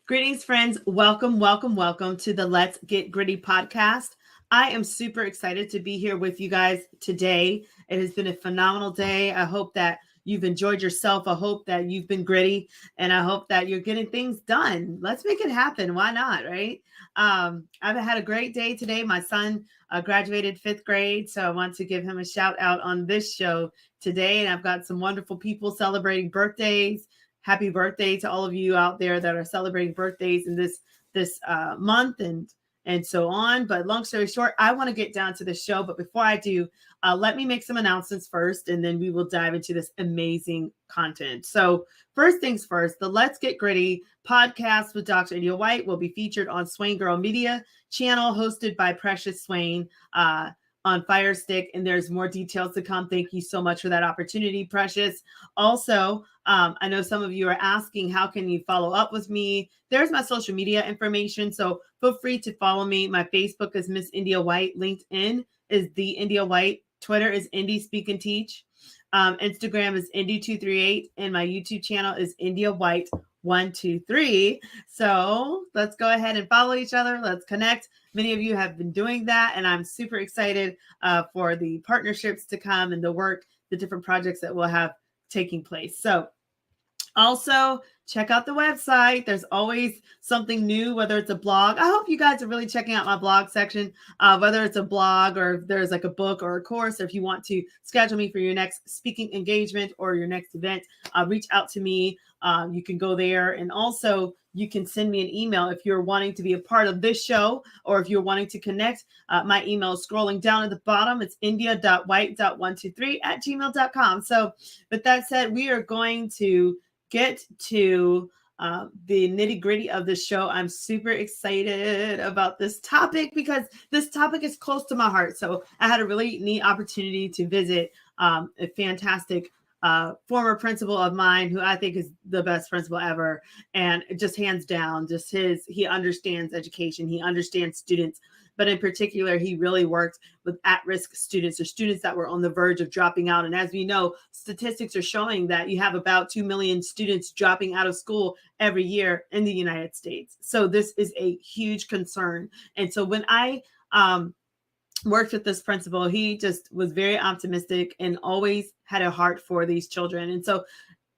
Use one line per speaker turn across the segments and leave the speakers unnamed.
Greetings, friends. Welcome, welcome, welcome to the Let's Get Gritty podcast. I am super excited to be here with you guys today. It has been a phenomenal day. I hope that you've enjoyed yourself. I hope that you've been gritty, and I hope that you're getting things done. Let's make it happen. Why not, right? I've had a great day today. My son graduated fifth grade, so I want to give him a shout out on this show today. And I've got some wonderful people celebrating birthdays. Happy birthday to all of you out there that are celebrating birthdays in this month and so on. But long story short, I want to get down to the show. But before I do, let me make some announcements first, and then we will dive into this amazing content. So first things first, the Let's Get Gritty podcast with Dr. India White will be featured on Swain Girl Media channel, hosted by Precious Swain. On Fire Stick, and there's more details to come. Thank you so much for that opportunity, Precious. Also, I know some of you are asking, how can you follow up with me? There's my social media information, so feel free to follow me. My Facebook is Miss India White. LinkedIn is The India White. Twitter is Indie Speak and Teach. Instagram is Indie238, and my YouTube channel is India White 123. So let's go ahead and follow each other. Let's connect. Many of you have been doing that, and I'm super excited for the partnerships to come and the work, the different projects that we'll have taking place. So also, check out the website. There's always something new, whether it's a blog. I hope you guys are really checking out my blog section, whether it's a blog or if there's like a book or a course, or if you want to schedule me for your next speaking engagement or your next event, reach out to me. You can go there. And also, you can send me an email if you're wanting to be a part of this show or if you're wanting to connect. My email is scrolling down at the bottom. It's india.white.123@gmail.com. So with that said, we are going to get to the nitty gritty of the show. I'm super excited about this topic because this topic is close to my heart. So I had a really neat opportunity to visit a fantastic former principal of mine who I think is the best principal ever. And just hands down, he understands education. He understands students. But in particular, he really worked with at-risk students or students that were on the verge of dropping out. And as we know, statistics are showing that you have about 2 million students dropping out of school every year in the United States. So this is a huge concern. And so when I worked with this principal, he just was very optimistic and always had a heart for these children. And so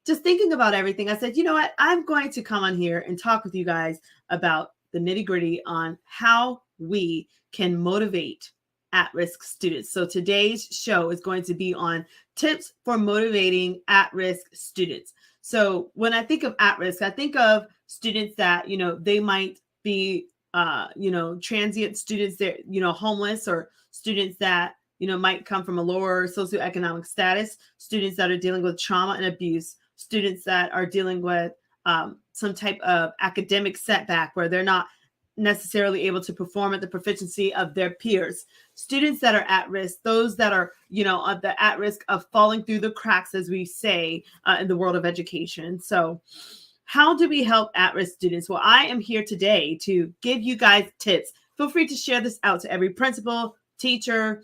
just thinking about everything, I said, you know what, I'm going to come on here and talk with you guys about the nitty gritty on how we can motivate at-risk students. So today's show is going to be on tips for motivating at-risk students. So when I think of at-risk, I think of students that, they might be, transient students that, homeless, or students that, might come from a lower socioeconomic status, students that are dealing with trauma and abuse, students that are dealing with some type of academic setback where they're not necessarily able to perform at the proficiency of their peers, students that are at risk, those that are, at risk of falling through the cracks, as we say in the world of education. So how do we help at-risk students? Well, I am here today to give you guys tips. Feel free to share this out to every principal, teacher,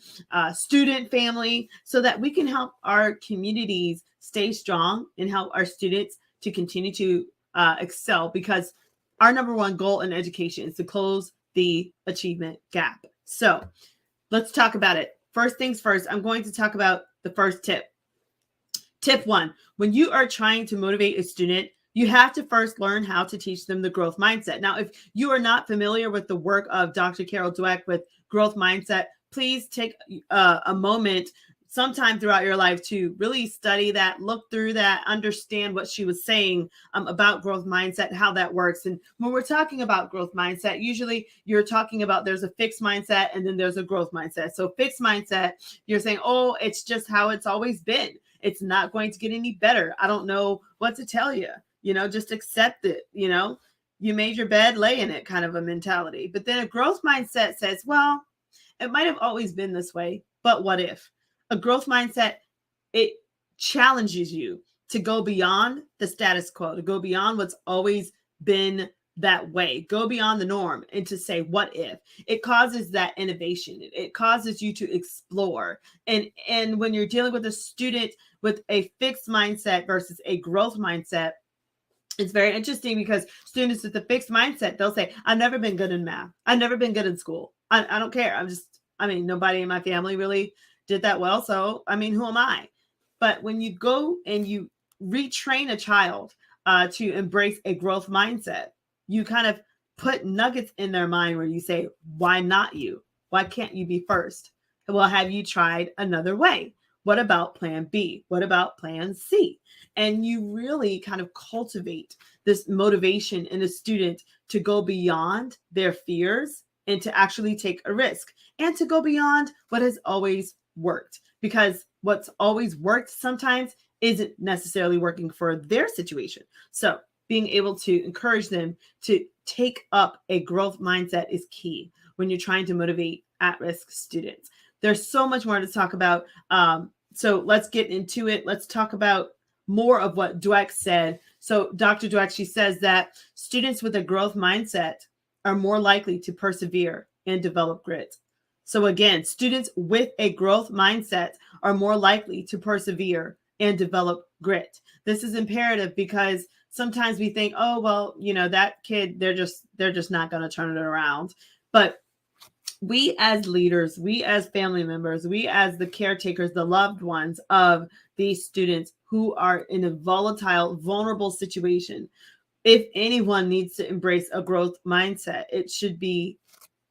student, family, so that we can help our communities stay strong and help our students to continue to excel, because our number one goal in education is to close the achievement gap. So let's talk about it. First things first, I'm going to talk about the first tip. Tip 1, when you are trying to motivate a student, you have to first learn how to teach them the growth mindset. Now, if you are not familiar with the work of Dr. Carol Dweck with growth mindset, please take a moment sometime throughout your life to really study that, look through that, understand what she was saying about growth mindset, how that works. And when we're talking about growth mindset, usually you're talking about there's a fixed mindset and then there's a growth mindset. So fixed mindset, you're saying, oh, it's just how it's always been. It's not going to get any better. I don't know what to tell you. Just accept it. You made your bed, lay in it, kind of a mentality. But then a growth mindset says, well, it might have always been this way, but what if? A growth mindset, it challenges you to go beyond the status quo, to go beyond what's always been that way, go beyond the norm, and to say, what if? It causes that innovation. It causes you to explore. And when you're dealing with a student with a fixed mindset versus a growth mindset, It's very interesting because students with a fixed mindset, they'll say, I've never been good in math. I've never been good in school. I don't care. Nobody in my family really did that well. So, who am I? But when you go and you retrain a child to embrace a growth mindset, you kind of put nuggets in their mind where you say, why not you? Why can't you be first? Well, have you tried another way? What about plan B? What about plan C? And you really kind of cultivate this motivation in a student to go beyond their fears and to actually take a risk and to go beyond what has always worked, because what's always worked sometimes isn't necessarily working for their situation. So being able to encourage them to take up a growth mindset is key when you're trying to motivate at-risk students. There's so much more to talk about. So let's get into it. Let's talk about more of what Dweck said. So Dr. Dweck, she says that students with a growth mindset are more likely to persevere and develop grit. So again, students with a growth mindset are more likely to persevere and develop grit. This is imperative because sometimes we think, oh, well, that kid, they're just not going to turn it around. But we as leaders, we as family members, we as the caretakers, the loved ones of these students who are in a volatile, vulnerable situation, if anyone needs to embrace a growth mindset, it should be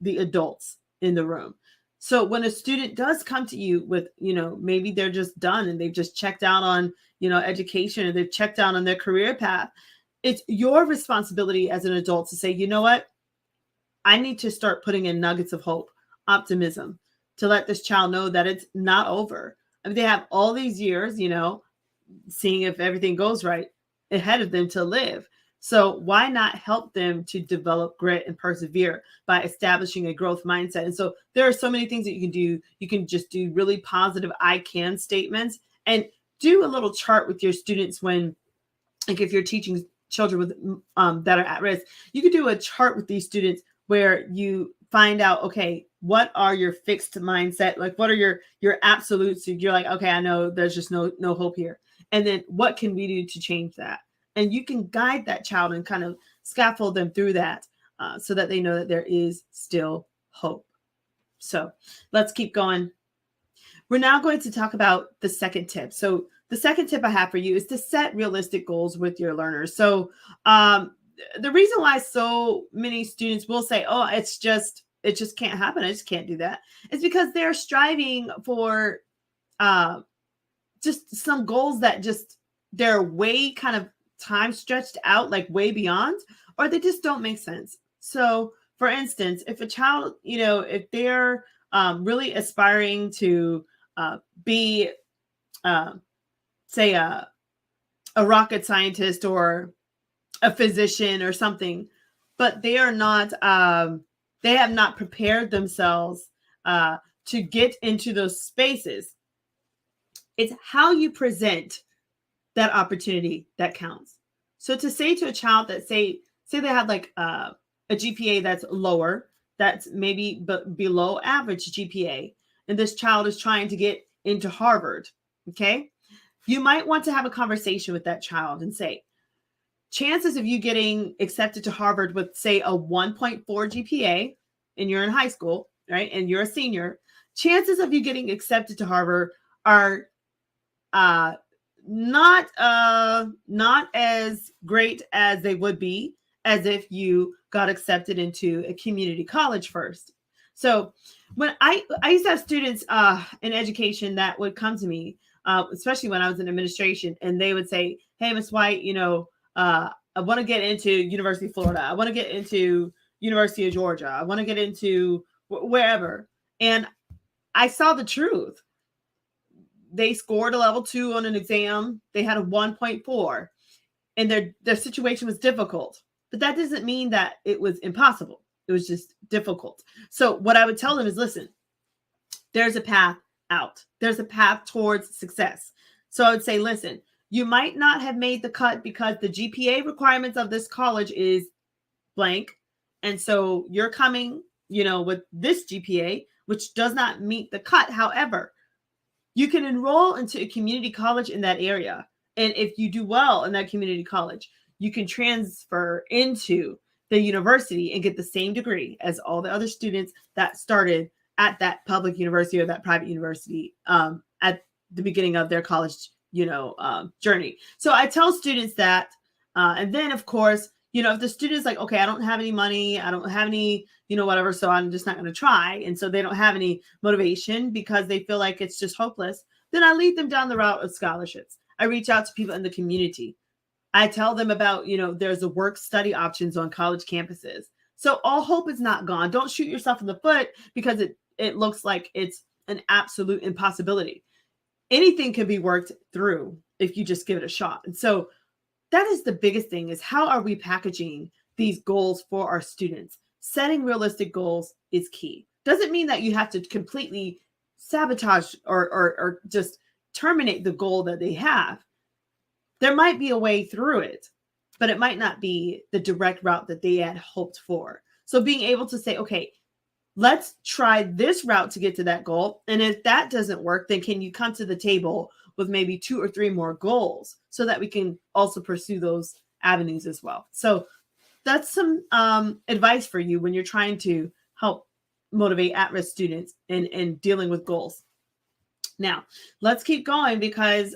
the adults in the room. So when a student does come to you with, maybe they're just done and they've just checked out on, education, and they've checked out on their career path, it's your responsibility as an adult to say, you know what? I need to start putting in nuggets of hope, optimism, to let this child know that it's not over. They have all these years, seeing if everything goes right ahead of them to live. So why not help them to develop grit and persevere by establishing a growth mindset? And so there are so many things that you can do. You can just do really positive I can statements and do a little chart with your students when, like if you're teaching children with that are at risk, you could do a chart with these students where you find out, okay, what are your fixed mindset? Like, what are your absolutes? You're like, okay, I know there's just no hope here. And then what can we do to change that? And you can guide that child and kind of scaffold them through that so that they know that there is still hope. So let's keep going. We're now going to talk about the second tip. So the second tip I have for you is to set realistic goals with your learners. So the reason why so many students will say, oh, it just can't happen, I just can't do that, is because they're striving for just some goals that just they're way kind of time stretched out, like way beyond, or they just don't make sense. So for instance, if a child, if they're really aspiring to be say a rocket scientist or a physician or something, but they are not, they have not prepared themselves to get into those spaces. It's how you present that opportunity that counts. So to say to a child that say they have like a GPA that's lower, that's maybe below average GPA, and this child is trying to get into Harvard, okay? You might want to have a conversation with that child and say, chances of you getting accepted to Harvard with, say, a 1.4 GPA, and you're in high school, right, and you're a senior, chances of you getting accepted to Harvard are not as great as they would be as if you got accepted into a community college first. So when I used to have students in education that would come to me, especially when I was in administration, and they would say, hey, Ms. White, I want to get into University of Florida. I want to get into University of Georgia. I want to get into wherever. And I saw the truth. They scored a level 2 on an exam. They had a 1.4, and their situation was difficult. But that doesn't mean that it was impossible. It was just difficult. So what I would tell them is, listen, there's a path out. There's a path towards success. So I would say, listen, you might not have made the cut because the GPA requirements of this college is blank. And so you're coming, with this GPA, which does not meet the cut. However, you can enroll into a community college in that area. And if you do well in that community college, you can transfer into the university and get the same degree as all the other students that started at that public university or that private university at the beginning of their college, journey. So I tell students that, and then of course, if the student's like, okay, I don't have any money, I don't have any, whatever, so I'm just not going to try. And so they don't have any motivation because they feel like it's just hopeless. Then I lead them down the route of scholarships. I reach out to people in the community. I tell them about, there's a work study options on college campuses. So all hope is not gone. Don't shoot yourself in the foot because it looks like it's an absolute impossibility. Anything can be worked through if you just give it a shot. And so that is the biggest thing, is how are we packaging these goals for our students? Setting realistic goals is key. Doesn't mean that you have to completely sabotage or just terminate the goal that they have. There might be a way through it, but it might not be the direct route that they had hoped for. So being able to say, okay, let's try this route to get to that goal. And if that doesn't work, then can you come to the table with maybe 2 or 3 more goals so that we can also pursue those avenues as well? So that's some advice for you when you're trying to help motivate at-risk students in dealing with goals. Now, let's keep going because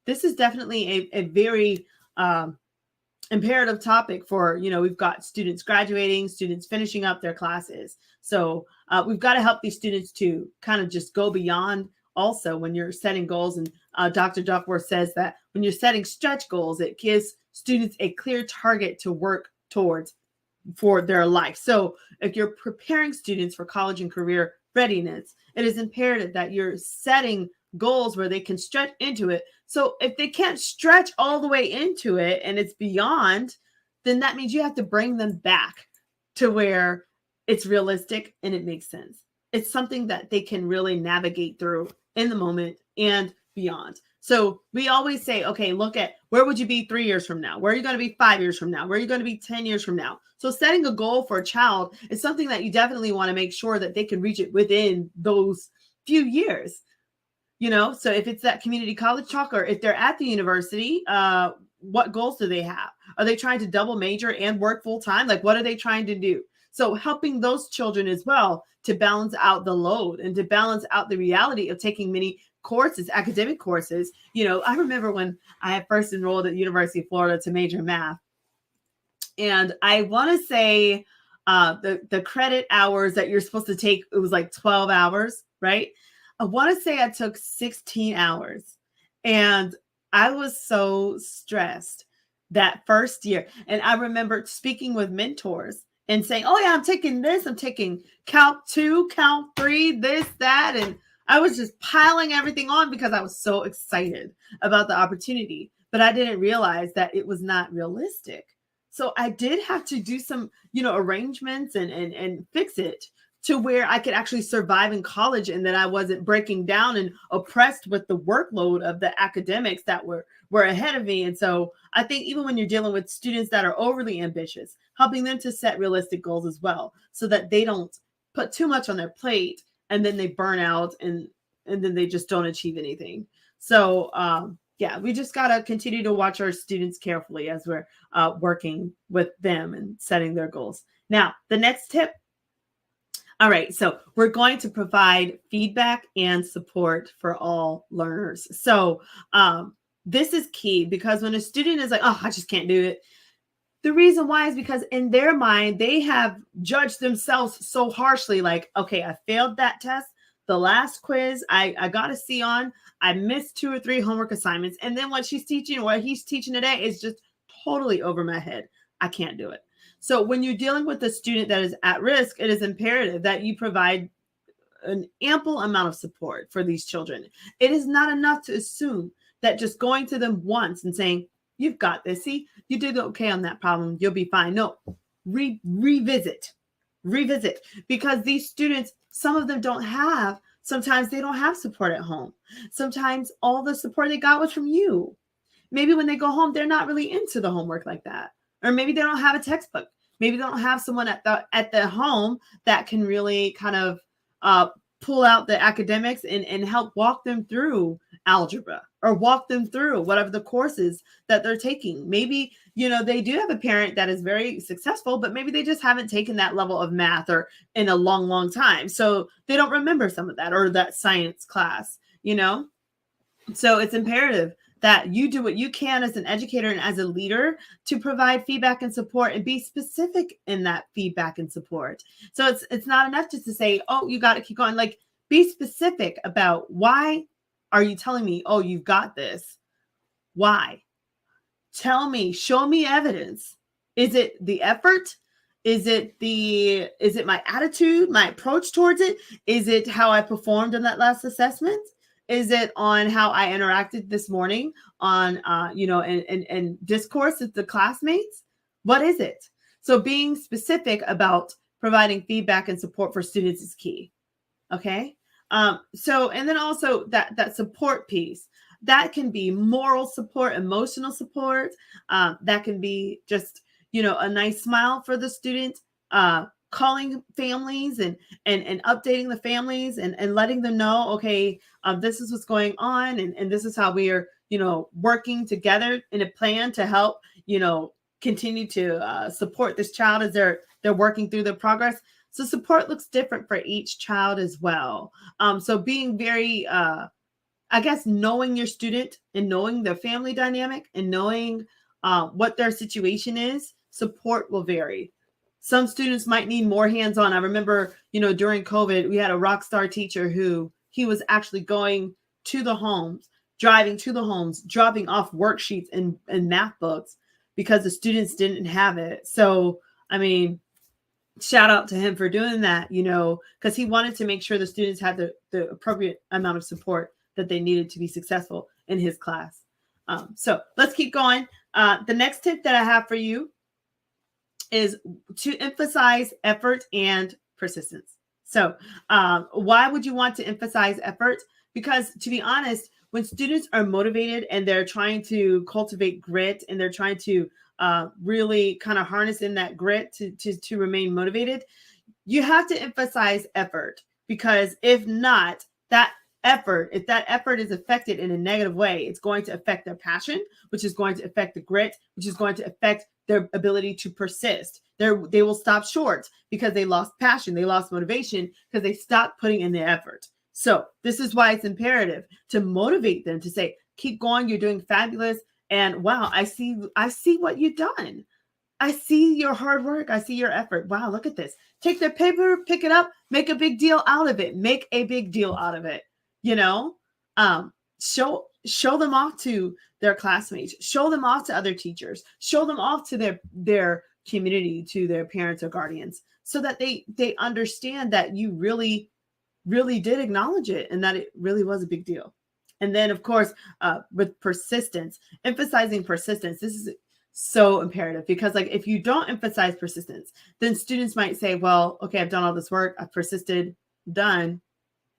this is definitely a very imperative topic for, we've got students graduating, students finishing up their classes. So we've got to help these students to kind of just go beyond also when you're setting goals. And Dr. Duckworth says that when you're setting stretch goals, it gives students a clear target to work towards for their life. So if you're preparing students for college and career readiness, it is imperative that you're setting goals where they can stretch into it. So if they can't stretch all the way into it and it's beyond, then that means you have to bring them back to where it's realistic and it makes sense. It's something that they can really navigate through in the moment and beyond. So we always say, okay, look at where would you be 3 years from now? Where are you going to be 5 years from now? Where are you going to be 10 years from now? So setting a goal for a child is something that you definitely want to make sure that they can reach it within those few years. So if it's that community college talk, or if they're at the university, what goals do they have? Are they trying to double major and work full time? Like, what are they trying to do? So helping those children as well to balance out the load and to balance out the reality of taking many courses, academic courses. I remember when I had first enrolled at the University of Florida to major in math. And I want to say the credit hours that you're supposed to take, it was like 12 hours, right? I want to say I took 16 hours, and I was so stressed that first year. And I remember speaking with mentors and saying, oh yeah, I'm taking this. I'm taking Calc 2, Calc 3, this, that. And I was just piling everything on because I was so excited about the opportunity, but I didn't realize that it was not realistic. So I did have to do some, arrangements and fix it to where I could actually survive in college and that I wasn't breaking down and oppressed with the workload of the academics that were ahead of me. And so I think even when you're dealing with students that are overly ambitious, helping them to set realistic goals as well, so that they don't put too much on their plate and then they burn out and then they just don't achieve anything. So, yeah, we just got to continue to watch our students carefully as we're working with them and setting their goals. Now, the next tip. All right, so we're going to provide feedback and support for all learners. So this is key, because when a student is like, oh, I just can't do it, the reason why is because in their mind, they have judged themselves so harshly, like, okay, I failed that test. The last quiz, I got a C on. I missed 2 or 3 homework assignments. And then what she's teaching, what he's teaching today is just totally over my head. I can't do it. So when you're dealing with a student that is at risk, it is imperative that you provide an ample amount of support for these children. It is not enough to assume that just going to them once and saying, you've got this. See, you did okay on that problem. You'll be fine. No, revisit, because these students, some of them sometimes they don't have support at home. Sometimes all the support they got was from you. Maybe when they go home, they're not really into the homework like that. Or maybe they don't have a textbook. Maybe they don't have someone at the home that can really kind of pull out the academics and help walk them through algebra or walk them through whatever the courses that they're taking. Maybe they do have a parent that is very successful, but maybe they just haven't taken that level of math or in a long, long time. So they don't remember some of that or that science class. So it's imperative that you do what you can as an educator and as a leader to provide feedback and support and be specific in that feedback and support. So it's not enough just to say, oh, you got to keep going. Like, be specific about why are you telling me, oh, you've got this? Why? Tell me, show me evidence. Is it the effort? Is it my attitude, my approach towards it? Is it how I performed in that last assessment? Is it on how I interacted this morning on, and discourse with the classmates? What is it? So being specific about providing feedback and support for students is key. Okay. And then also that support piece, that can be moral support, emotional support. That can be just, a nice smile for the student, calling families and updating the families and letting them know, okay, this is what's going on. And this is how we are, working together in a plan to help, continue to support this child as they're working through their progress. So support looks different for each child as well. So being very, knowing your student and knowing their family dynamic and knowing what their situation is, support will vary. Some students might need more hands-on. I remember, during COVID, we had a rock star teacher who he was actually going to the homes, driving to the homes, dropping off worksheets and math books because the students didn't have it. So, shout out to him for doing that, because he wanted to make sure the students had the appropriate amount of support that they needed to be successful in his class. So let's keep going. The next tip that I have for you is to emphasize effort and persistence. So why would you want to emphasize effort? Because to be honest, when students are motivated and they're trying to cultivate grit and they're trying to really kind of harness in that grit to remain motivated, you have to emphasize effort, because if not, if that effort is affected in a negative way, it's going to affect their passion, which is going to affect the grit, which is going to affect their ability to persist. They will stop short because they lost passion, they lost motivation because they stopped putting in the effort. So this is why it's imperative to motivate them to say, keep going, you're doing fabulous. And wow, I see what you've done. I see your hard work. I see your effort. Wow, look at this. Take their paper, pick it up, make a big deal out of it. Make a big deal out of it. Show them off to their classmates. Show them off to other teachers. Show them off to their community, to their parents or guardians, so that they understand that you really, really did acknowledge it and that it really was a big deal. And then, of course, with persistence, emphasizing persistence, this is so imperative, because if you don't emphasize persistence, then students might say, well, okay, I've done all this work, I've persisted, done,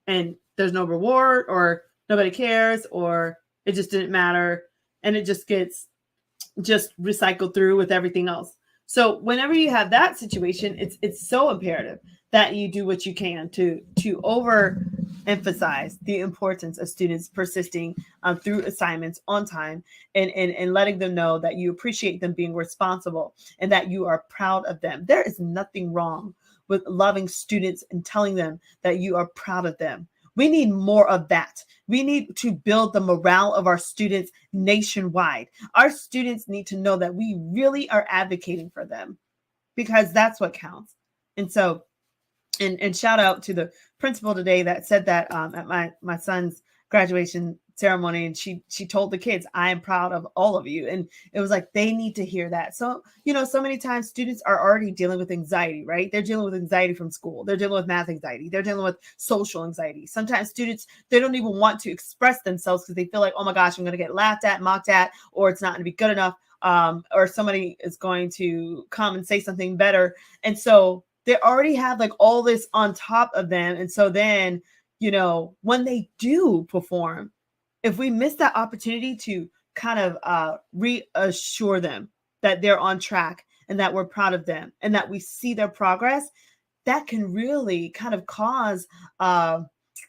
and there's no reward, or nobody cares, or it just didn't matter. And it just gets recycled through with everything else. So whenever you have that situation, it's so imperative that you do what you can to overemphasize the importance of students persisting through assignments on time, and letting them know that you appreciate them being responsible and that you are proud of them. There is nothing wrong with loving students and telling them that you are proud of them. We need more of that. We need to build the morale of our students nationwide. Our students need to know that we really are advocating for them, because that's what counts. And so, and shout out to the principal today that said that at my son's graduation ceremony, and she told the kids, I am proud of all of you. And it was like, they need to hear that. So, so many times students are already dealing with anxiety, right? They're dealing with anxiety from school. They're dealing with math anxiety. They're dealing with social anxiety. Sometimes students, they don't even want to express themselves because they feel like, oh my gosh, I'm going to get laughed at, mocked at, or it's not going to be good enough. Or somebody is going to come and say something better. And so they already have all this on top of them. And so then, when they do perform, if we miss that opportunity to kind of reassure them that they're on track and that we're proud of them and that we see their progress, that can really kind of cause a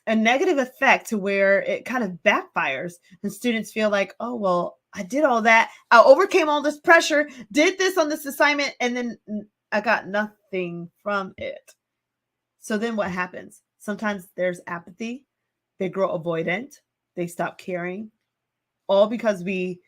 negative effect to where it kind of backfires and students feel like, oh, well, I did all that. I overcame all this pressure, did this on this assignment, and then I got nothing from it. So then what happens? Sometimes there's apathy. They grow avoidant. They stop caring, all because we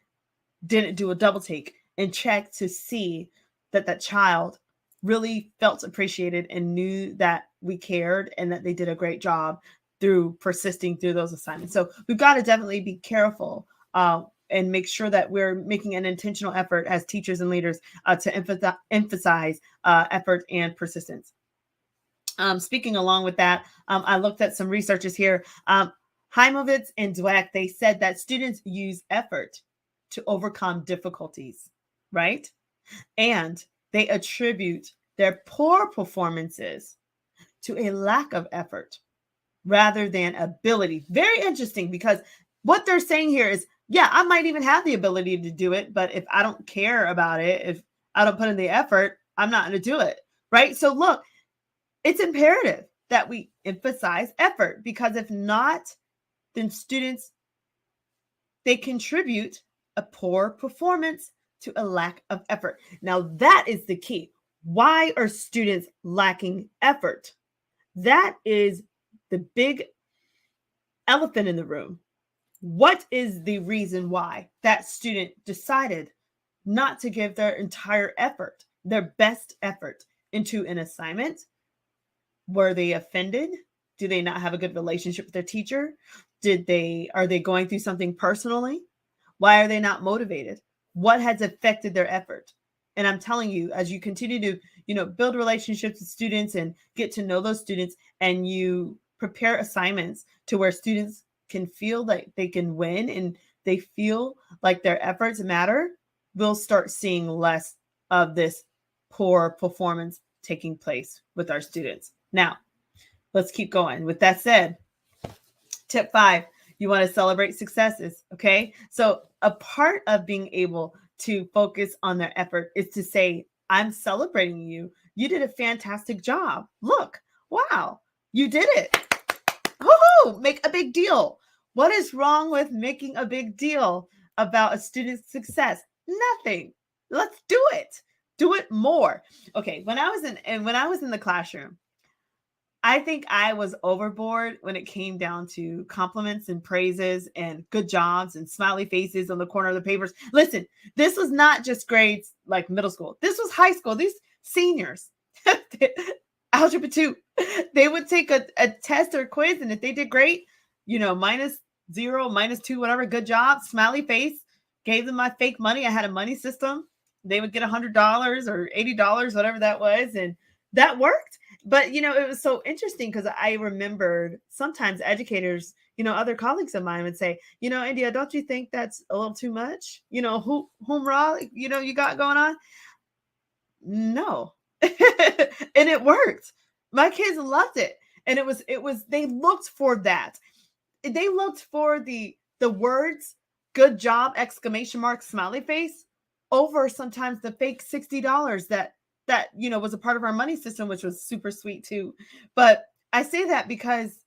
didn't do a double take and check to see that that child really felt appreciated and knew that we cared and that they did a great job through persisting through those assignments. So we've got to definitely be careful and make sure that we're making an intentional effort as teachers and leaders to emphasize effort and persistence. Speaking along with that, I looked at some researchers here. Heimovitz and Dweck, they said that students use effort to overcome difficulties, right? And they attribute their poor performances to a lack of effort rather than ability. Very interesting, because what they're saying here is, yeah, I might even have the ability to do it, but if I don't care about it, if I don't put in the effort, I'm not going to do it, right? So look, it's imperative that we emphasize effort, because if not, then students, they contribute a poor performance to a lack of effort. Now, that is the key. Why are students lacking effort? That is the big elephant in the room. What is the reason why that student decided not to give their entire effort, their best effort into an assignment? Were they offended? Do they not have a good relationship with their teacher? Are they going through something personally? Why are they not motivated? What has affected their effort? And I'm telling you, as you continue to, build relationships with students and get to know those students, and you prepare assignments to where students can feel like they can win and they feel like their efforts matter, we'll start seeing less of this poor performance taking place with our students. Now, let's keep going. With that said, tip 5, you want to celebrate successes, okay? So a part of being able to focus on their effort is to say, I'm celebrating you. You did a fantastic job. Look, wow, you did it. Woohoo! Make a big deal. What is wrong with making a big deal about a student's success? Nothing. Let's do it. Do it more. Okay, when I was in the classroom, I think I was overboard when it came down to compliments and praises and good jobs and smiley faces on the corner of the papers. Listen, this was not just grades like middle school. This was high school. These seniors, algebra 2, they would take a test or quiz, and if they did great, -0, -2, whatever, good job, smiley face, gave them my fake money. I had a money system. They would get $100 or $80, whatever that was, and that worked. But, it was so interesting because I remembered sometimes educators, other colleagues of mine would say, India, don't you think that's a little too much? Hoomrah, you got going on? No. And it worked. My kids loved it. And they looked for that. They looked for the words, good job, exclamation mark, smiley face, over sometimes the fake $60 that was a part of our money system, which was super sweet too. But I say that because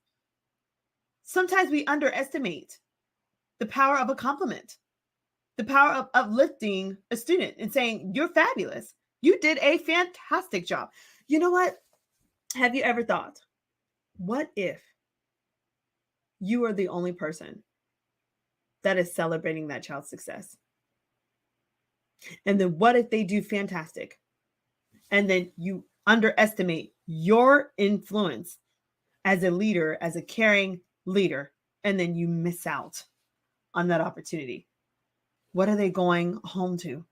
sometimes we underestimate the power of a compliment, the power of uplifting a student and saying, you're fabulous. You did a fantastic job. You know what? Have you ever thought, what if you are the only person that is celebrating that child's success? And then what if they do fantastic? And then you underestimate your influence as a leader, as a caring leader, and then you miss out on that opportunity. What are they going home to?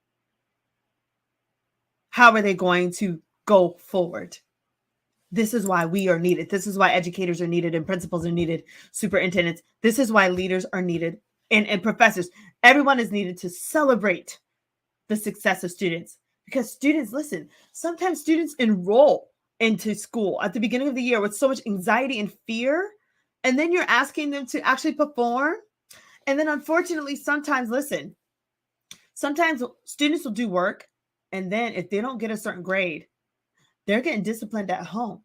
How are they going to go forward? This is why we are needed. This is why educators are needed and principals are needed, superintendents. This is why leaders are needed and professors. Everyone is needed to celebrate the success of students. Because students, listen, sometimes students enroll into school at the beginning of the year with so much anxiety and fear, and then you're asking them to actually perform. And then unfortunately, sometimes students will do work, and then if they don't get a certain grade, they're getting disciplined at home.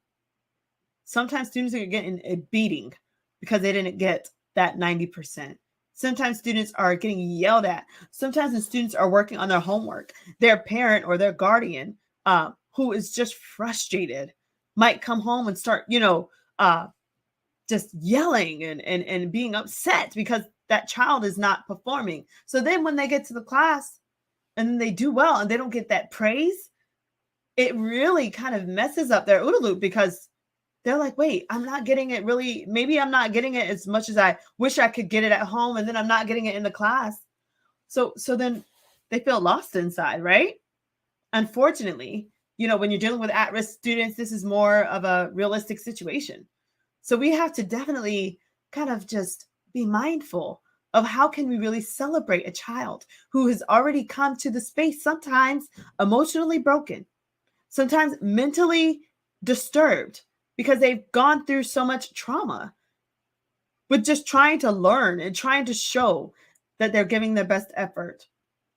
Sometimes students are getting a beating because they didn't get that 90%. Sometimes students are getting yelled at. Sometimes the students are working on their homework. Their parent or their guardian, who is just frustrated, might come home and start, just yelling and being upset because that child is not performing. So then when they get to the class and then they do well and they don't get that praise, it really kind of messes up their OODA loop because they're like, wait, I'm not getting it really. Maybe I'm not getting it as much as I wish I could get it at home. And then I'm not getting it in the class. So then they feel lost inside, right? Unfortunately, when you're dealing with at-risk students, this is more of a realistic situation. So we have to definitely kind of just be mindful of how can we really celebrate a child who has already come to the space, sometimes emotionally broken, sometimes mentally disturbed because they've gone through so much trauma with just trying to learn and trying to show that they're giving their best effort.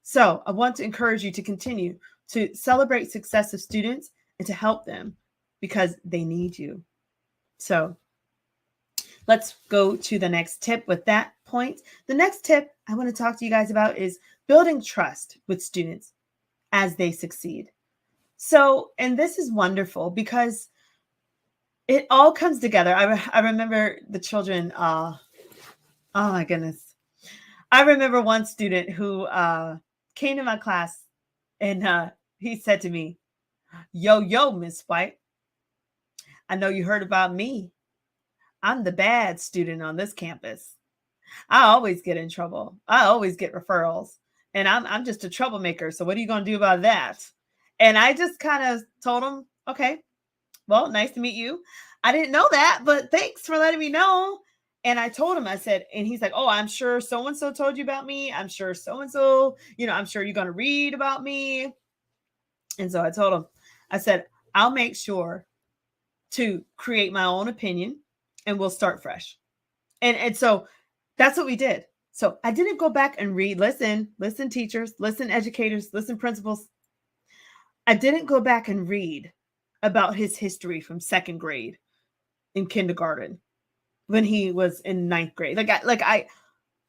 So I want to encourage you to continue to celebrate success of students and to help them because they need you. So let's go to the next tip with that point. The next tip I want to talk to you guys about is building trust with students as they succeed. So, and this is wonderful because it all comes together. I remember the children. Oh my goodness. I remember one student who came to my class and he said to me, yo, Miss White, I know you heard about me. I'm the bad student on this campus. I always get in trouble. I always get referrals. And I'm just a troublemaker. So what are you going to do about that? And I just kind of told him, okay, well, nice to meet you. I didn't know that, but thanks for letting me know. And I told him, I said, and he's like, oh, I'm sure so-and-so told you about me. I'm sure so-and-so, I'm sure you're going to read about me. And so I told him, I said, I'll make sure to create my own opinion and we'll start fresh. And so that's what we did. So I didn't go back and read, listen, teachers, listen, educators, listen, principals. I didn't go back and read about his history from second grade in kindergarten when he was in ninth grade. I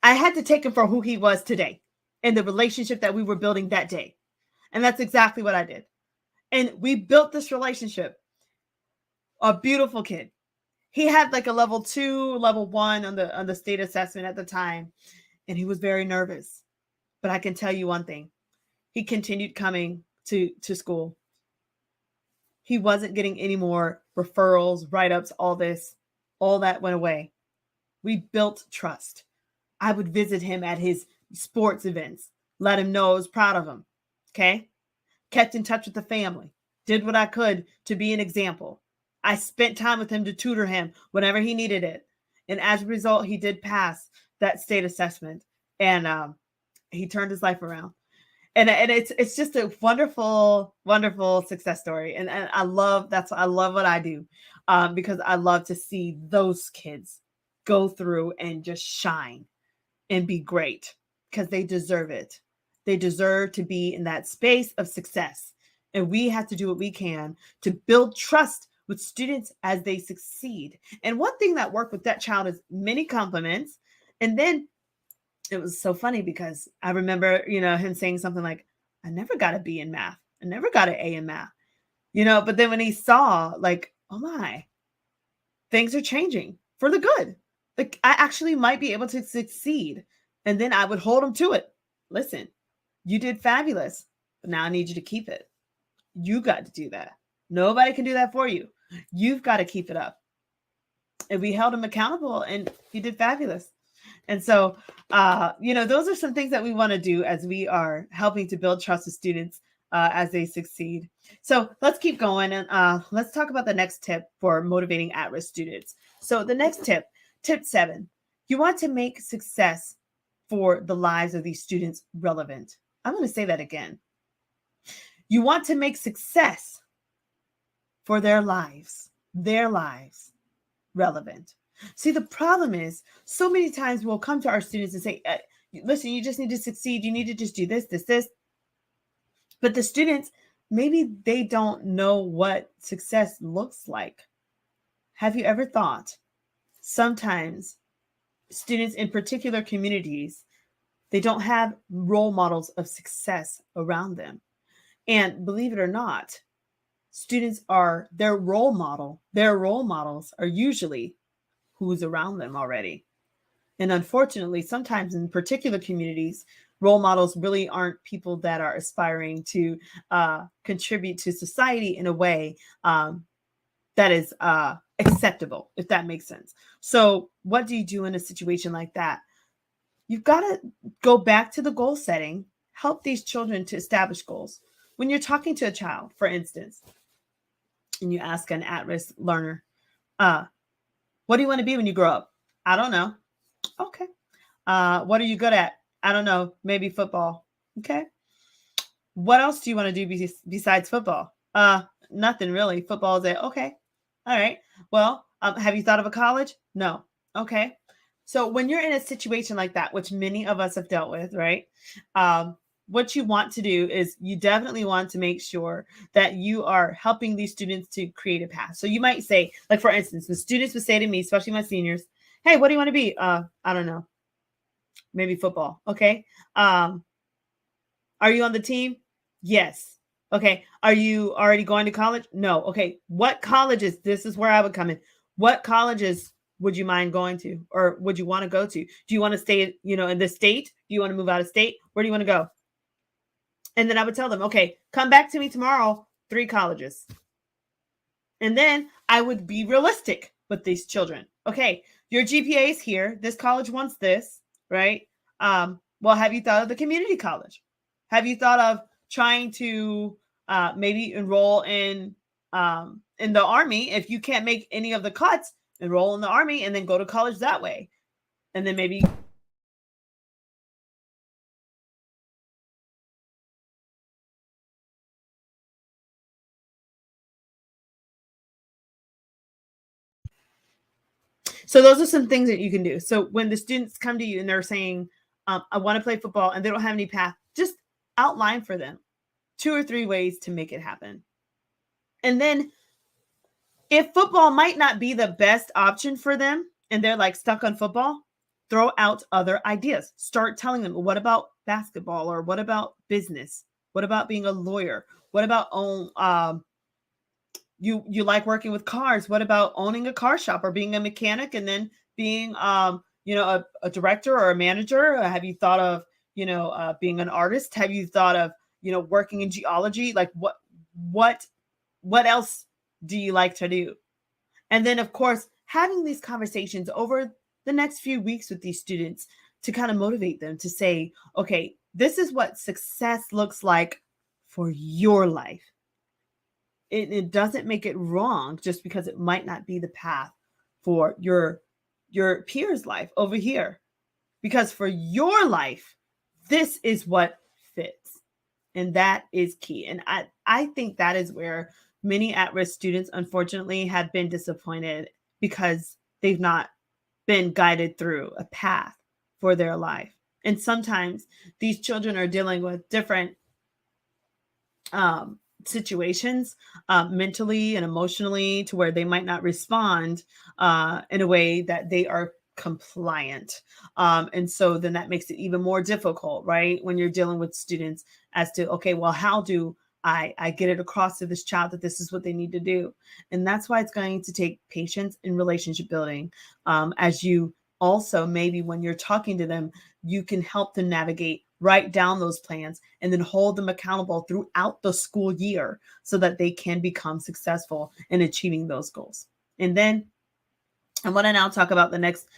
had to take him for who he was today and the relationship that we were building that day. And that's exactly what I did. And we built this relationship. A beautiful kid. He had like a level 2, level 1 on the state assessment at the time. And he was very nervous. But I can tell you one thing. He continued coming to school. He wasn't getting any more referrals, write-ups, all this. All that went away. We built trust. I would visit him at his sports events, let him know I was proud of him. Okay? Kept in touch with the family. Did what I could to be an example. I spent time with him to tutor him whenever he needed it. And as a result, he did pass that state assessment. And he turned his life around. And it's just a wonderful, wonderful success story. And I love what I do because I love to see those kids go through and just shine and be great because they deserve it. They deserve to be in that space of success. And we have to do what we can to build trust with students as they succeed. And one thing that worked with that child is many compliments. And then it was so funny because I remember, him saying something like, I never got a B in math. I never got an A in math, but then when he saw like, oh my, things are changing for the good. Like I actually might be able to succeed. And then I would hold him to it. Listen, you did fabulous, but now I need you to keep it. You got to do that. Nobody can do that for you. You've got to keep it up. And we held him accountable and he did fabulous. And so, those are some things that we want to do as we are helping to build trust with students as they succeed. So let's keep going and let's talk about the next tip for motivating at-risk students. So the next tip 7, you want to make success for the lives of these students relevant. I'm going to say that again. You want to make success for their lives relevant. See, the problem is so many times we'll come to our students and say, listen, you just need to succeed. You need to just do this. But the students, maybe they don't know what success looks like. Have you ever thought sometimes students in particular communities, they don't have role models of success around them. And believe it or not, students are their role model. Their role models are usually who's around them already. And unfortunately, sometimes in particular communities, role models really aren't people that are aspiring to contribute to society in a way that is acceptable, if that makes sense. So, what do you do in a situation like that? You've got to go back to the goal setting, help these children to establish goals. When you're talking to a child, for instance, and you ask an at-risk learner, what do you want to be when you grow up? I don't know. Okay. What are you good at? I don't know. Maybe football. Okay. What else do you want to do besides football? Nothing really. Football is it. Okay. All right. Well, have you thought of a college? No. Okay. So when you're in a situation like that, which many of us have dealt with, right? What you want to do is you definitely want to make sure that you are helping these students to create a path. So you might say, like for instance, the students would say to me, especially my seniors, "Hey, what do you want to be?" I don't know. Maybe football. Okay. Are you on the team? Yes. Okay. Are you already going to college? No. Okay. What colleges? This is where I would come in. What colleges would you mind going to, or would you want to go to? Do you want to stay, in this state? Do you want to move out of state? Where do you want to go? And then I would tell them, okay, come back to me tomorrow, 3 colleges. And then I would be realistic with these children. Okay, your GPA is here. This college wants this, right? Well, have you thought of the community college? Have you thought of trying to maybe enroll in the Army? If you can't make any of the cuts, enroll in the Army and then go to college that way. And then maybe so those are some things that you can do. So when the students come to you and they're saying, I want to play football and they don't have any path, just outline for them 2 or 3 ways to make it happen. And then if football might not be the best option for them and they're like stuck on football, throw out other ideas. Start telling them, what about basketball, or what about business? What about being a lawyer? What about you like working with cars? What about owning a car shop or being a mechanic and then being a director or a manager? Have you thought of being an artist? Have you thought of working in geology? Like what else do you like to do? And then of course having these conversations over the next few weeks with these students to kind of motivate them to say, okay, this is what success looks like for your life. It doesn't make it wrong just because it might not be the path for your peer's life over here. Because for your life, this is what fits. And that is key. And I think that is where many at-risk students, unfortunately, have been disappointed because they've not been guided through a path for their life. And sometimes these children are dealing with different situations mentally and emotionally to where they might not respond in a way that they are compliant. And so then that makes it even more difficult, right? When you're dealing with students as to, okay, well, how do I get it across to this child that this is what they need to do? And that's why it's going to take patience in relationship building. As you also, maybe when you're talking to them, you can help them navigate, write down those plans, and then hold them accountable throughout the school year so that they can become successful in achieving those goals. And then I want to now talk about the next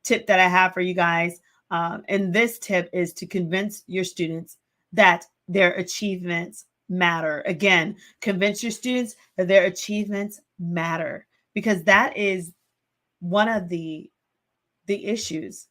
tip that I have for you guys. And this tip is to convince your students that their achievements matter. Again, convince your students that their achievements matter, because that is one of the issues.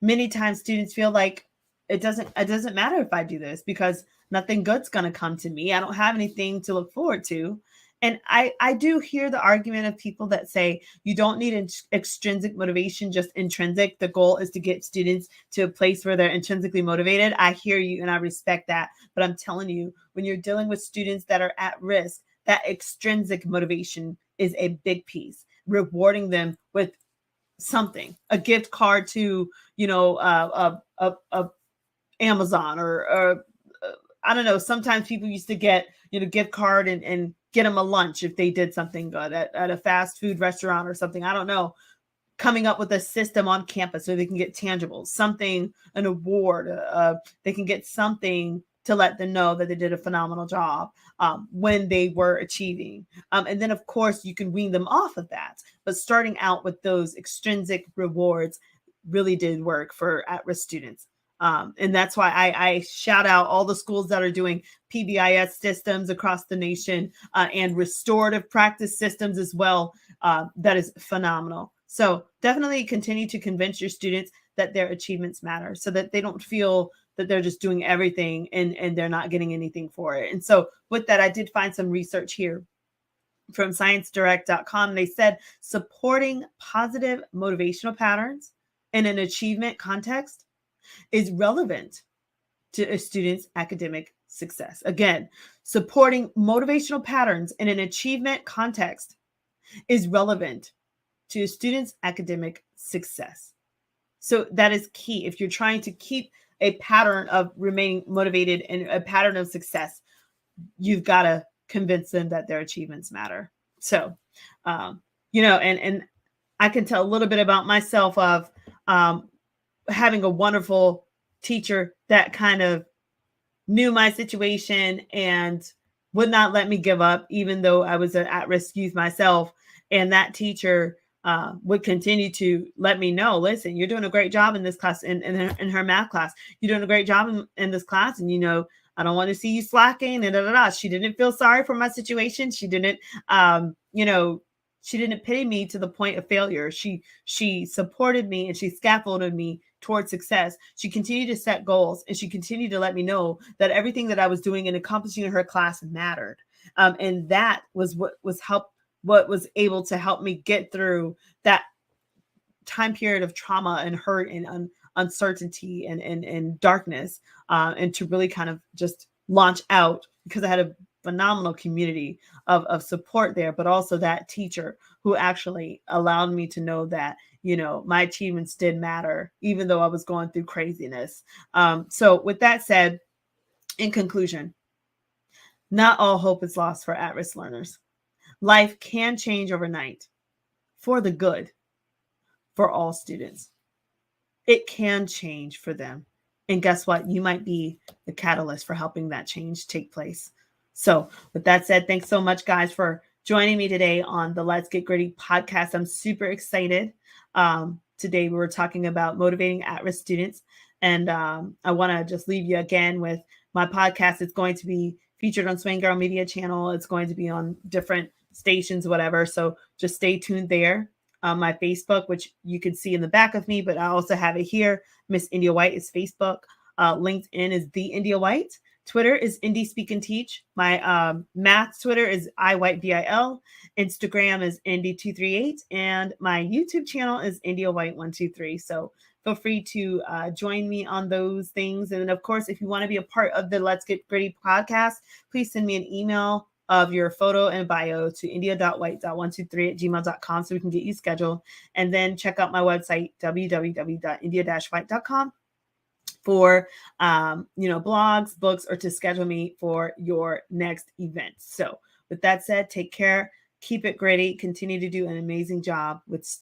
Many times students feel like it doesn't matter if I do this because nothing good's going to come to me. I don't have anything to look forward to. And I do hear the argument of people that say you don't need extrinsic motivation, just intrinsic. The goal is to get students to a place where they're intrinsically motivated. I hear you and I respect that. But I'm telling you, when you're dealing with students that are at risk, that extrinsic motivation is a big piece. Rewarding them with something, a gift card to, a Amazon or I don't know. Sometimes people used to get, gift card and get them a lunch if they did something good at a fast food restaurant or something. I don't know. Coming up with a system on campus so they can get tangibles, something, an award, they can get something to let them know that they did a phenomenal job when they were achieving. And then, of course, you can wean them off of that. But starting out with those extrinsic rewards really did work for at-risk students. And that's why I shout out all the schools that are doing PBIS systems across the nation and restorative practice systems as well. That is phenomenal. So definitely continue to convince your students that their achievements matter so that they don't feel that they're just doing everything and they're not getting anything for it. And so with that, I did find some research here from sciencedirect.com. They said supporting positive motivational patterns in an achievement context is relevant to a student's academic success. Again, supporting motivational patterns in an achievement context is relevant to a student's academic success. So that is key. If you're trying to keep a pattern of remaining motivated and a pattern of success, you've got to convince them that their achievements matter. So, and I can tell a little bit about myself of having a wonderful teacher that kind of knew my situation and would not let me give up, even though I was an at-risk youth myself. And that teacher would continue to let me know, listen, you're doing a great job in this class, in her math class. You're doing a great job in this class. And, I don't want to see you slacking and She didn't feel sorry for my situation. She didn't, she didn't pity me to the point of failure. She supported me and she scaffolded me towards success. She continued to set goals and she continued to let me know that everything that I was doing and accomplishing in her class mattered. And that was what was able to help me get through that time period of trauma and hurt and uncertainty and darkness, and to really kind of just launch out, because I had a phenomenal community of support there, but also that teacher who actually allowed me to know that, my achievements did matter, even though I was going through craziness. So with that said, in conclusion, not all hope is lost for at-risk learners. Life can change overnight for the good for all students. It can change for them. And guess what? You might be the catalyst for helping that change take place. So with that said, thanks so much, guys, for joining me today on the Let's Get Gritty podcast. I'm super excited. Today we were talking about motivating at-risk students. And I want to just leave you again with my podcast. It's going to be featured on Swing Girl Media Channel. It's going to be on different stations, whatever. So just stay tuned there. My Facebook, which you can see in the back of me, but I also have it here. Miss India White is Facebook. LinkedIn is The India White. Twitter is Indie Speak and Teach. My math Twitter is iWhiteVIL. Instagram is Indy238. And my YouTube channel is India White123. So feel free to join me on those things. And then, of course, if you want to be a part of the Let's Get Gritty podcast, please send me an email of your photo and bio to india.white.123@gmail.com so we can get you scheduled. And then check out my website, www.india-white.com for, blogs, books, or to schedule me for your next event. So with that said, take care, keep it gritty, continue to do an amazing job with